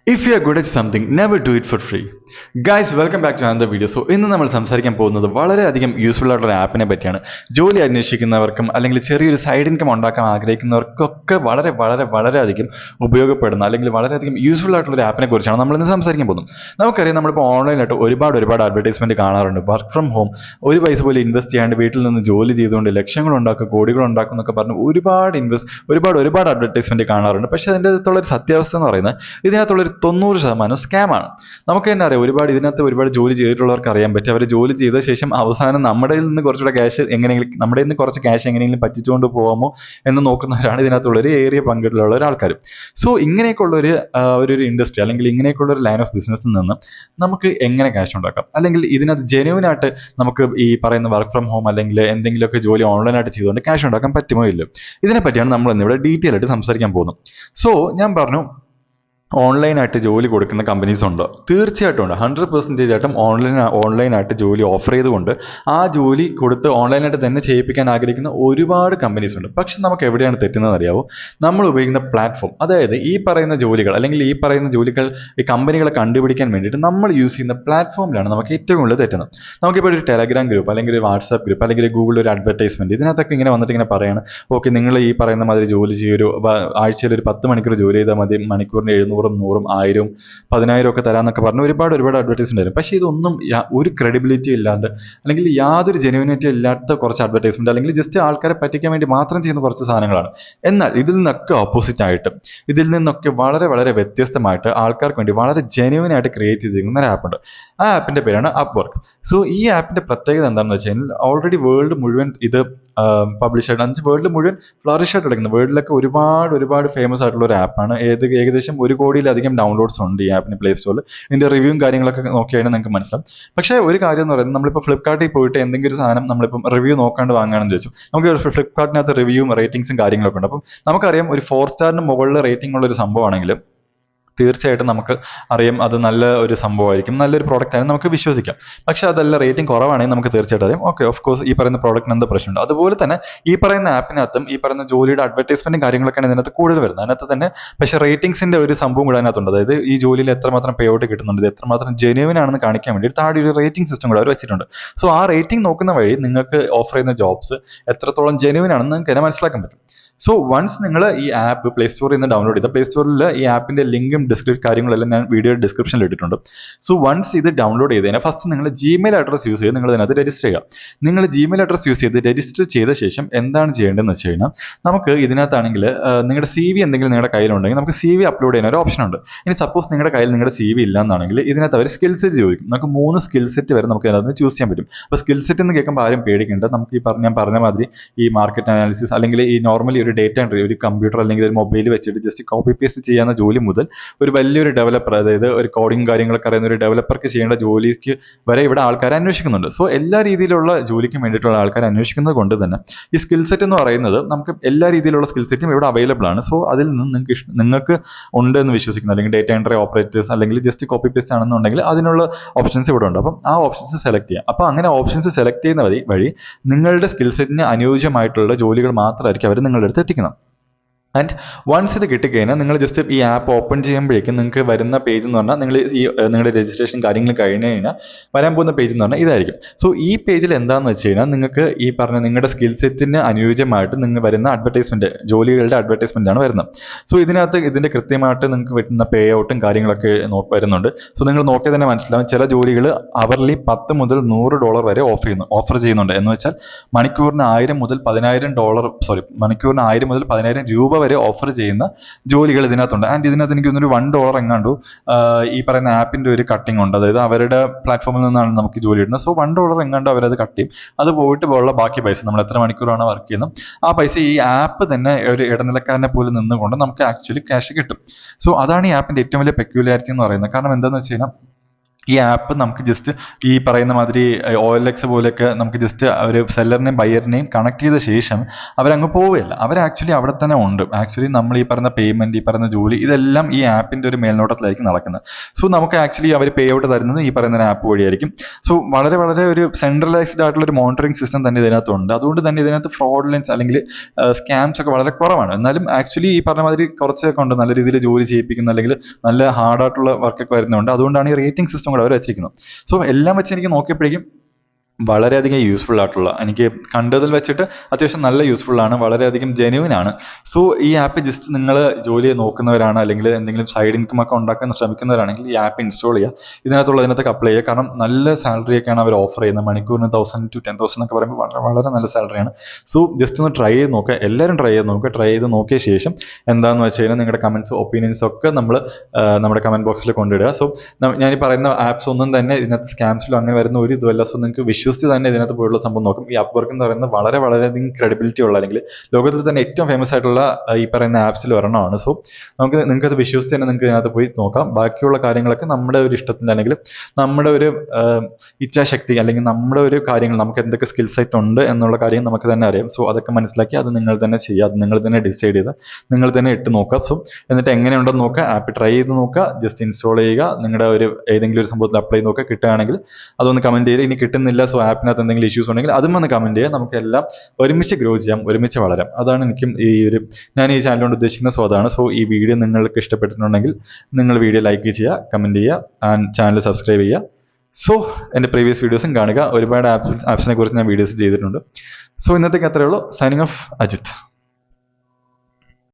If you are good at something, never do it for free. Guys, welcome back to another video. So, ഇന്ന് നമ്മൾ സംസാരിക്കാൻ പോകുന്നത് വളരെയധികം useful ആയിട്ടുള്ള ഒരു ആപ്പിനെ പറ്റിയാണ്. ജോലി അന്വേഷിക്കുന്നവർക്കും അല്ലെങ്കിൽ ചെറിയൊരു സൈഡ് ഇൻകം ഉണ്ടാക്കാൻ ആഗ്രഹിക്കുന്നവർക്കൊക്കെ വളരെയധികം ഉപയോഗപ്പെടുന്ന അല്ലെങ്കിൽ വളരെയധികം യൂസ്ഫുൾ ആയിട്ടുള്ള ഒരു ആപ്പിനെ കുറിച്ചാണ് നമ്മൾ ഇന്ന് സംസാരിക്കാൻ പോകുന്നത്. നമുക്കറിയാം, നമ്മളിപ്പോൾ ഓൺലൈനായിട്ട് ഒരുപാട് അഡ്വർടൈസ്മെന്റ് കാണാറുണ്ട്. വർക്ക് ഫ്രം ഹോം, ഒരു പൈസ പോലും ഇൻവെസ്റ്റ് ചെയ്യാണ്ട് വീട്ടിൽ നിന്ന് ജോലി ചെയ്തുകൊണ്ട് ലക്ഷങ്ങൾ ഉണ്ടാക്കും, കോടികൾ ഉണ്ടാക്കും എന്നൊക്കെ പറഞ്ഞ് ഒരുപാട് അഡ്വർടൈസ്മെന്റ് കാണാറുണ്ട്. പക്ഷേ അതിൻ്റെ അകത്തുള്ളൊരു സത്യാവസ്ഥ എന്ന് പറയുന്നത് ഇതിനകത്തുള്ളൊരു 90% സ്കാമാണ്. നമുക്ക് തന്നെ അറിയാം, ഒരുപാട് ജോലി ചെയ്തിട്ടുള്ളവർക്ക് അറിയാൻ പറ്റും. അവർ ജോലി ചെയ്ത ശേഷം അവസാനം നമ്മുടെ നിന്ന് കുറച്ച് ക്യാഷ് എങ്ങനെയെങ്കിലും പറ്റിച്ചുകൊണ്ട് പോകാമോ എന്ന് നോക്കുന്നവരാണ് ഇതിനകത്തുള്ളൊരു ഏറിയ പങ്കിലുള്ള ഒരാൾക്കാർ. സോ ഇങ്ങനെയൊക്കെയുള്ള ഒരു ഇൻഡസ്ട്രി അല്ലെങ്കിൽ ഇങ്ങനെയൊക്കെയുള്ള ഒരു ലൈൻ ഓഫ് ബിസിനസ്സിൽ നിന്ന് നമുക്ക് എങ്ങനെ ക്യാഷ് ഉണ്ടാക്കാം, അല്ലെങ്കിൽ ഇതിനകത്ത് ജെന്യുവിനായിട്ട് നമുക്ക് ഈ പറയുന്ന വർക്ക് ഫ്രം ഹോം അല്ലെങ്കിൽ എന്തെങ്കിലുമൊക്കെ ജോലി ഓൺലൈനായിട്ട് ചെയ്തുകൊണ്ട് ക്യാഷ് ഉണ്ടാക്കാൻ പറ്റുമോ ഇല്ലയോ, ഇതിനെപ്പറ്റിയാണ് നമ്മൾ ഇന്നിവിടെ ഡീറ്റെയിൽ ആയിട്ട് സംസാരിക്കാൻ പോകുന്നത്. സോ ഞാൻ പറഞ്ഞു, ഓൺലൈനായിട്ട് ജോലി കൊടുക്കുന്ന കമ്പനീസ് ഉണ്ട്, തീർച്ചയായിട്ടും ഉണ്ട്. 100% ആയിട്ടും ഓൺലൈനായിട്ട് ജോലി ഓഫർ ചെയ്തുകൊണ്ട് ആ ജോലി കൊടുത്ത് ഓൺലൈനായിട്ട് തന്നെ ചെയ്യിപ്പിക്കാൻ ആഗ്രഹിക്കുന്ന ഒരുപാട് കമ്പനീസ് ഉണ്ട്. പക്ഷെ നമുക്ക് എവിടെയാണ് തെറ്റുന്നത് അറിയാവോ? നമ്മൾ ഉപയോഗിക്കുന്ന പ്ലാറ്റ്ഫോം, അതായത് ഈ പറയുന്ന ജോലികൾ അല്ലെങ്കിൽ ഈ പറയുന്ന ജോലികൾ ഈ കമ്പനികളെ കണ്ടുപിടിക്കാൻ വേണ്ടിയിട്ട് നമ്മൾ യൂസ് ചെയ്യുന്ന പ്ലാറ്റ്ഫോമിലാണ് നമുക്ക് ഏറ്റവും കൂടുതൽ തെറ്റുന്നത്. നമുക്കിപ്പോൾ ഒരു ടെലഗ്രാം ഗ്രൂപ്പ് അല്ലെങ്കിൽ ഒരു വാട്സാപ്പ് ഗ്രൂപ്പ് അല്ലെങ്കിൽ ഗൂഗിളിൽ ഒരു അഡ്വർടൈസ്മെന്റ്, ഇതിനകത്തൊക്കെ ഇങ്ങനെ വന്നിട്ട് ഇങ്ങനെ പറയാണ്, ഓക്കെ നിങ്ങൾ ഈ പറയുന്ന മാതിരി ജോലി ചെയ്യൊരു ആഴ്ചയിൽ ഒരു 10 മണിക്കൂർ ജോലി ചെയ്താൽ മതി, മണിക്കൂറിന് 700, 100, 1000, 10,000 ഒക്കെ തരാന്നൊക്കെ പറഞ്ഞ് ഒരുപാട് അഡ്വർടൈസ്മെന്റ് വരും. പക്ഷേ ഇതൊന്നും ഒരു ക്രെഡിബിലിറ്റി ഇല്ലാണ്ട് അല്ലെങ്കിൽ യാതൊരു ജെന്യുവിനിറ്റി ഇല്ലാത്ത കുറച്ച് അഡ്വർടൈസ്മെന്റ് അല്ലെങ്കിൽ ജസ്റ്റ് ആൾക്കാരെ പറ്റിക്കാൻ വേണ്ടി മാത്രം ചെയ്യുന്ന കുറച്ച് സാധനങ്ങളാണ്. എന്നാൽ ഇതിൽ നിന്നൊക്കെ ഓപ്പോസിറ്റ് ആയിട്ട്, ഇതിൽ നിന്നൊക്കെ വളരെ വ്യത്യസ്തമായിട്ട് ആൾക്കാർക്ക് വേണ്ടി വളരെ ജെന്യുവിൻ ആയിട്ട് ക്രിയേറ്റ് ചെയ്തിരിക്കുന്ന ഒരു ആപ്പുണ്ട്. ആ ആപ്പിന്റെ പേരാണ് അപ്വർക്ക്. സോ ഈ ആപ്പിന്റെ പ്രത്യേകത എന്താണെന്ന് വെച്ച് കഴിഞ്ഞാൽ, ഓൾറെഡി വേൾഡ് മുഴുവൻ ഇത് പബ്ലിഷ് ആയിട്ട് വേൾഡ് മുഴുവൻ ഫ്ലറിഷ് ആയിട്ട് എടുക്കുന്നത്, വേൾഡിലൊക്കെ ഒരുപാട് ഫേമസ് ആയിട്ടുള്ള ഒരു ആപ്പാണ്. ഏകദേശം 1 കോടിയിലധികം ഡൗൺലോഡ്സ് ഉണ്ട് ഈ ആപ്പിന് പ്ലേ സ്റ്റോറിൽ. ഇതിന്റെ റിവ്യൂവും കാര്യങ്ങളൊക്കെ നോക്കിയാൽ നിങ്ങൾക്ക് മനസ്സിലാവും. പക്ഷേ ഒരു കാര്യം എന്ന് പറയുന്നത്, നമ്മളിപ്പോൾ ഫ്ലിപ്കാർട്ടിൽ പോയിട്ട് എന്തെങ്കിലും ഒരു സാധനം നമ്മളിപ്പം റിവ്യൂ നോക്കാണ്ട് വാങ്ങുകയാണെന്ന് വെച്ചു, നമുക്ക് ഫ്ലിപ്കാർട്ടിനകത്ത് റിവ്യൂവും റേറ്റിംഗ്സും കാര്യങ്ങളൊക്കെ ഉണ്ട്. അപ്പം നമുക്കറിയാം, ഒരു 4 സ്റ്റാറിന് മുകളിൽ റേറ്റിംഗ് ഉള്ള ഒരു സംഭവമാണെങ്കിൽ തീർച്ചയായിട്ടും നമുക്ക് അറിയാം അത് നല്ല ഒരു സംഭവമായിരിക്കും, നല്ലൊരു പ്രോഡക്റ്റ് ആയി നമുക്ക് വിശ്വസിക്കാം. പക്ഷെ അതല്ല, റേറ്റിംഗ് കുറവാണെങ്കിൽ നമുക്ക് തീർച്ചയായിട്ടും അറിയാം, ഓക്കെ ഓഫ് കോഴ്സ് ഈ പറയുന്ന പ്രോഡക്റ്റിന് എന്താ പ്രശ്നമുണ്ട്. അതുപോലെ തന്നെ ഈ പറയുന്ന ആപ്പിനകത്തും ഈ പറയുന്ന ജോലിയുടെ അഡ്വർടൈസ്മെന്റും കാര്യങ്ങളൊക്കെയാണ് ഇതിനകത്ത് കൂടുതൽ വരുന്നത്. അതിനകത്ത് തന്നെ പക്ഷേ റേറ്റിംഗ്സിന്റെ ഒരു സംഭവം കൂടെ അതിനകത്തുണ്ട്. അതായത് ഈ ജോലിയിൽ എത്രമാത്രം പേ ഔട്ട് കിട്ടുന്നുണ്ട്, ഇത് എത്രമാത്രം ജെന്യുവിൻ ആണെന്ന് കാണിക്കാൻ വേണ്ടി താഴെ ഒരു റേറ്റിംഗ് സിസ്റ്റം കൂടെ അവർ വെച്ചിട്ടുണ്ട്. സോ ആ റേറ്റിംഗ് നോക്കുന്ന വഴി നിങ്ങൾക്ക് ഓഫർ ചെയ്യുന്ന ജോബ്സ് എത്രത്തോളം ജെന്യുവിൻ ആണെന്ന് നിങ്ങൾക്ക് തന്നെ മനസ്സിലാക്കാൻ പറ്റും. സോ വൺസ് നിങ്ങൾ ഈ ആപ്പ് പ്ലേ സ്റ്റോറിൽ നിന്ന് ഡൗൺലോഡ് ചെയ്ത, പ്ലേ സ്റ്റോറിൽ ഈ ആപ്പിന്റെ ലിങ്കും കാര്യങ്ങളെല്ലാം ഞാൻ വീഡിയോ ഡിസ്ക്രിപ്ഷനിൽ ഇട്ടിട്ടുണ്ട്. സോ വൺസ് ഇത് ഡൗൺലോഡ് ചെയ്ത് കഴിഞ്ഞാൽ ഫസ്റ്റ് നിങ്ങൾ ജിമെയിൽ അഡ്രസ് യൂസ് ചെയ്ത് നിങ്ങൾ ഇതിനകത്ത് രജിസ്റ്റർ ചെയ്യുക. നിങ്ങൾ ജിമെയിൽ അഡ്രസ് യൂസ് ചെയ്ത് രജിസ്റ്റർ ചെയ്ത ശേഷം എന്താണ് ചെയ്യേണ്ടതെന്ന് വെച്ച് കഴിഞ്ഞാൽ, നമുക്ക് ഇതിനകത്താണെങ്കിൽ നിങ്ങളുടെ CV എന്തെങ്കിലും നിങ്ങളുടെ കയ്യിലുണ്ടെങ്കിൽ നമുക്ക് CV അപ്ലോഡ് ചെയ്യാൻ ഒരു ഓപ്ഷൻ ഉണ്ട്. ഇനി സപ്പോസ് നിങ്ങളുടെ കയ്യിൽ നിങ്ങളുടെ CV ഇല്ല എന്നാണെങ്കിൽ ഇതിനകത്ത് അവർ സ്കിൽ സെറ്റ് ചോദിക്കും. നമുക്ക് 3 സ്കിൽ സെറ്റ് വരെ നമുക്ക് ഇതിനകത്ത് ചൂസ് ചെയ്യാൻ പറ്റും. അപ്പോൾ സ്കിൽ സെറ്റ് എന്ന് കേൾക്കുമ്പോൾ ആരും പേടിക്കേണ്ട. നമുക്ക് ഞാൻ പറഞ്ഞ മാതിരി ഈ മാർക്കറ്റ് അനാലിസിസ് അല്ലെങ്കിൽ ഈ നോർമലി ഒരു ഡേറ്റ എൻട്രി, ഒരു കമ്പ്യൂട്ടർ അല്ലെങ്കിൽ ഒരു മൊബൈൽ വെച്ചിട്ട് ജസ്റ്റ് കോപ്പി പേസ്റ്റ് ചെയ്യാവുന്ന ജോലി മുതൽ ഒരു വലിയൊരു ഡെവലപ്പർ, അതായത് ഒരു കോഡിങ് കാര്യങ്ങളൊക്കെ അറിയുന്ന ഒരു ഡെവലപ്പർക്ക് ചെയ്യേണ്ട ജോലിക്ക് വരെ ഇവിടെ ആൾക്കാരെ അന്വേഷിക്കുന്നുണ്ട്. സോ എല്ലാ രീതിയിലുള്ള ജോലിക്കും വേണ്ടിയിട്ടുള്ള ആൾക്കാരെ അന്വേഷിക്കുന്നത് കൊണ്ട് തന്നെ ഈ സ്കിൽ സെറ്റ് എന്ന് പറയുന്നത് നമുക്ക് എല്ലാ രീതിയിലുള്ള സ്കിൽ സെറ്റും ഇവിടെ അവൈലബിൾ ആണ്. സോ അതിൽ നിന്ന് നിങ്ങൾക്ക് ഉണ്ട് എന്ന് വിശ്വസിക്കുന്നു, അല്ലെങ്കിൽ ഡേറ്റ എൻട്രി ഓപ്പറേറ്റേഴ്സ് അല്ലെങ്കിൽ ജസ്റ്റ് കോപ്പി പേസ്റ്റ് ആണെന്നുണ്ടെങ്കിൽ അതിനുള്ള ഓപ്ഷൻസ് ഇവിടെ ഉണ്ട്. അപ്പം ആ ഓപ്ഷൻസ് സെലക്ട് ചെയ്യാം. അപ്പോൾ അങ്ങനെ ഓപ്ഷൻസ് സെലക്ട് ചെയ്യുന്ന വഴി നിങ്ങളുടെ സ്കിൽ സെറ്റിന് അനുയോജ്യമായിട്ടുള്ള ജോലികൾ മാത്രമായിരിക്കും അവർ നിങ്ങളുടെ അടുത്ത് എത്തിക്കുന്നത്. ആൻഡ് വൺസ് ഇത് കിട്ടിക്കഴിഞ്ഞാൽ നിങ്ങൾ ജസ്റ്റ് ഈ ആപ്പ് ഓപ്പൺ ചെയ്യുമ്പോഴേക്കും നിങ്ങൾക്ക് വരുന്ന പേജ് എന്ന് പറഞ്ഞാൽ, നിങ്ങളുടെ രജിസ്ട്രേഷൻ കാര്യങ്ങൾ കഴിഞ്ഞ് കഴിഞ്ഞാൽ വരാൻ പോകുന്ന പേജ് എന്ന് പറഞ്ഞാൽ ഇതായിരിക്കും. സോ ഈ പേജിൽ എന്താണെന്ന് വെച്ച് കഴിഞ്ഞാൽ, നിങ്ങൾക്ക് ഈ പറഞ്ഞ നിങ്ങളുടെ സ്കിൽ സെറ്റിന് അനുയോജ്യമായിട്ട് നിങ്ങൾ വരുന്ന അഡ്വർടൈസ്മെന്റ്, ജോലികളുടെ അഡ്വർടൈസ്മെന്റ് ആണ് വരുന്നത്. സോ ഇതിനകത്ത് ഇതിന്റെ കൃത്യമായിട്ട് നിങ്ങൾക്ക് വരുന്ന പേ ഔട്ടും കാര്യങ്ങളൊക്കെ വരുന്നുണ്ട്. സോ നിങ്ങൾ നോക്കിയാൽ തന്നെ മനസ്സിലാവും, ചില ജോലികൾ അവർലി $10 മുതൽ $100 വരെ ഓഫർ ചെയ്യുന്നുണ്ട്. എന്ന് വെച്ചാൽ മണിക്കൂറിന് $1000 മുതൽ $10,000 വരെ ഓഫർ ചെയ്യുന്ന ജോലികൾ ഇതിനകത്തുണ്ട്. ആൻഡ് ഇതിനകത്ത് എനിക്ക് തോന്നുന്നു $1 എങ്ങാണ്ടു ഈ പറയുന്ന ആപ്പിന്റെ ഒരു കട്ടിങ് ഉണ്ട്. അതായത് അവരുടെ പ്ലാറ്റ്ഫോമിൽ നിന്നാണ് നമുക്ക് ജോലി ഇടുന്നത്. സോ $1 എങ്ങാണ്ട് അവരത് കട്ട് ചെയ്യും. അത് പോയിട്ട് ഉള്ള ബാക്കി പൈസ, നമ്മൾ എത്ര മണിക്കൂറാണ് വർക്ക് ചെയ്യുന്നത് ആ പൈസ ഈ ആപ്പ് തന്നെ ഒരു ഇടനിലക്കാരനെ പോലെ നിന്നുകൊണ്ട് നമുക്ക് ആക്ച്വലി ക്യാഷ് കിട്ടും. സോ അതാണ് ഈ ആപ്പിന്റെ ഏറ്റവും വലിയ പെക്യുലാരിറ്റി എന്ന് പറയുന്നത്. കാരണം എന്താണെന്ന് വെച്ച് കഴിഞ്ഞാൽ, ഈ ആപ്പ് നമുക്ക് ജസ്റ്റ് ഈ പറയുന്ന മാതിരി OLX പോലെയൊക്കെ നമുക്ക് ജസ്റ്റ് ഒരു സെല്ലറിനെയും ബയറിനെയും കണക്ട് ചെയ്ത ശേഷം അവരങ്ങ് പോവുകയല്ല. അവർ ആക്ച്വലി അവിടെ തന്നെ ഉണ്ട്. ആക്ച്വലി നമ്മൾ ഈ പറഞ്ഞ പേയ്മെന്റ്, ഈ പറഞ്ഞ ജോലി, ഇതെല്ലാം ഈ ആപ്പിന്റെ ഒരു മേൽനോട്ടത്തിലായിരിക്കും നടക്കുന്നത്. സോ നമുക്ക് ആക്ച്വലി അവർ പേ ഔട്ട് തരുന്നത് ഈ പറയുന്ന ഒരു ആപ്പ് വഴിയായിരിക്കും. സോ വളരെ വളരെ ഒരു സെൻട്രലൈസ്ഡ് ആയിട്ടുള്ള ഒരു മോണിറ്ററിംഗ് സിസ്റ്റം തന്നെ ഇതിനകത്തുണ്ട്. അതുകൊണ്ട് തന്നെ ഇതിനകത്ത് ഫ്രോഡ്ലെൻസ് അല്ലെങ്കിൽ സ്കാംസ് ഒക്കെ വളരെ കുറവാണ്. എന്നാലും ആക്ച്വലി ഈ പറഞ്ഞ മാതിരി കുറച്ചൊക്കെ ഉണ്ട് നല്ല രീതിയിൽ ജോലി ചെയ്യിപ്പിക്കുന്ന അല്ലെങ്കിൽ നല്ല ഹാർഡായിട്ടുള്ള വർക്കൊക്കെ വരുന്നുണ്ട്. അതുകൊണ്ടാണ് ഈ റേറ്റിംഗ് സിസ്റ്റം കൂടെ അവർ വെച്ചിരിക്കുന്നത്. സോ എല്ലാം വെച്ച് എനിക്ക് നോക്കിയപ്പോഴേക്കും വളരെയധികം യൂസ്ഫുൾ ആയിട്ടുള്ള, എനിക്ക് കണ്ടതിൽ വെച്ചിട്ട് അത്യാവശ്യം നല്ല യൂസ്ഫുൾ ആണ്, വളരെയധികം ജെന്യൂൻ ആണ്. സോ ഈ ആപ്പ് ജസ്റ്റ് നിങ്ങൾ ജോലി നോക്കുന്നവരാണ് അല്ലെങ്കിൽ എന്തെങ്കിലും സൈഡ് ഇൻകം ഒക്കെ ഉണ്ടാക്കാൻ ശ്രമിക്കുന്നവരാണെങ്കിൽ ഈ ആപ്പ് ഇൻസ്റ്റാൾ ചെയ്യുക, ഇതിനകത്തൊക്കെ അപ്ലൈ ചെയ്യുക. കാരണം നല്ല സാലറി ഒക്കെയാണ് അവർ ഓഫർ ചെയ്യുന്നത്. മണിക്കൂറിന് 1000 to 10,000 ഒക്കെ പറയുമ്പോൾ വളരെ വളരെ നല്ല സാലറിയാണ്. സോ ജസ്റ്റ് ഒന്ന് ട്രൈ ചെയ്ത് നോക്കുക, എല്ലാവരും ട്രൈ ചെയ്ത് നോക്കുക. ട്രൈ ചെയ്ത് നോക്കിയ ശേഷം എന്താണെന്ന് വെച്ച് കഴിഞ്ഞാൽ നിങ്ങളുടെ കമൻസ്, ഒപ്പീനിയൻസ് ഒക്കെ നമ്മൾ നമ്മുടെ കമന്റ് ബോക്സിൽ കൊണ്ടിടുക. സോ ഞാൻ ഈ പറയുന്ന ആപ്സ് ഒന്നും തന്നെ ഇതിനകത്ത് സ്കാംസിലോ അങ്ങനെ വരുന്ന ഒരു ഇതുമല്ല. സോ നിങ്ങൾക്ക് വിശ്വസിച്ച് തന്നെ ഇതിനകത്ത് പോയുള്ള സംഭവം നോക്കും. ഈ അപ്വർക്ക് എന്ന് പറയുന്നത് വളരെയധികം ക്രെഡിബിലിറ്റി ഉള്ള അല്ലെങ്കിൽ ലോകത്തിൽ തന്നെ ഏറ്റവും ഫേമസ് ആയിട്ടുള്ള ഈ പറയുന്ന ആപ്സിൽ ഒരെണ്ണമാണ്. സോ നിങ്ങൾക്ക് അത് വിശ്വസിച്ച് തന്നെ നിങ്ങൾക്ക് ഇതിനകത്ത് പോയി നോക്കാം. ബാക്കിയുള്ള കാര്യങ്ങളൊക്കെ നമ്മുടെ ഒരു ഇഷ്ടത്തിന് അല്ലെങ്കിൽ നമ്മുടെ ഒരു ഇച്ഛാശക്തി അല്ലെങ്കിൽ നമ്മുടെ ഒരു കാര്യങ്ങൾ, നമുക്ക് എന്തൊക്കെ സ്കിൽ സെറ്റ് ഉണ്ട് എന്നുള്ള കാര്യം നമുക്ക് തന്നെ അറിയാം. സോ അതൊക്കെ മനസ്സിലാക്കി അത് നിങ്ങൾ തന്നെ ചെയ്യുക, അത് നിങ്ങൾ തന്നെ ഡിസൈഡ് ചെയ്ത് നിങ്ങൾ തന്നെ ഇട്ട് നോക്കുക. സോ എന്നിട്ട് എങ്ങനെയുണ്ടെന്ന് നോക്കുക, ആപ്പ് ട്രൈ ചെയ്ത് നോക്കുക, ജസ്റ്റ് ഇൻസ്റ്റാൾ ചെയ്യുക, നിങ്ങളുടെ ഒരു ഏതെങ്കിലും ഒരു സംഭവത്തിൽ അപ്ലൈ ചെയ്ത് നോക്കുക. കിട്ടുകയാണെങ്കിൽ അതൊന്ന് കമന്റ് ചെയ്യുക. ഇനി കിട്ടുന്നില്ല, സോ ആപ്പിനകത്ത് എന്തെങ്കിലും ഇഷ്യൂസ് ഉണ്ടെങ്കിൽ അതും ഒന്ന് കമന്റ് ചെയ്യുക. നമുക്കെല്ലാം ഒരുമിച്ച് ഗ്രോ ചെയ്യാം, ഒരുമിച്ച് വളരാം. അതാണ് എനിക്കും ഞാൻ ഈ ചാനൽ കൊണ്ട് ഉദ്ദേശിക്കുന്ന. സോ അതാണ്. സോ ഈ വീഡിയോ നിങ്ങൾക്ക് ഇഷ്ടപ്പെട്ടിട്ടുണ്ടെങ്കിൽ നിങ്ങൾ വീഡിയോ ലൈക്ക് ചെയ്യുക, കമന്റ് ചെയ്യുക, ആൻഡ് ചാനൽ സബ്സ്ക്രൈബ് ചെയ്യുക. സോ എൻ്റെ പ്രീവിയസ് വീഡിയോസും കാണുക. ഒരുപാട് ആപ്സിനെ കുറിച്ച് ഞാൻ വീഡിയോസ് ചെയ്തിട്ടുണ്ട്. സോ ഇന്നത്തേക്ക് അത്രയേ ഉള്ളൂ. Signing off, Ajith.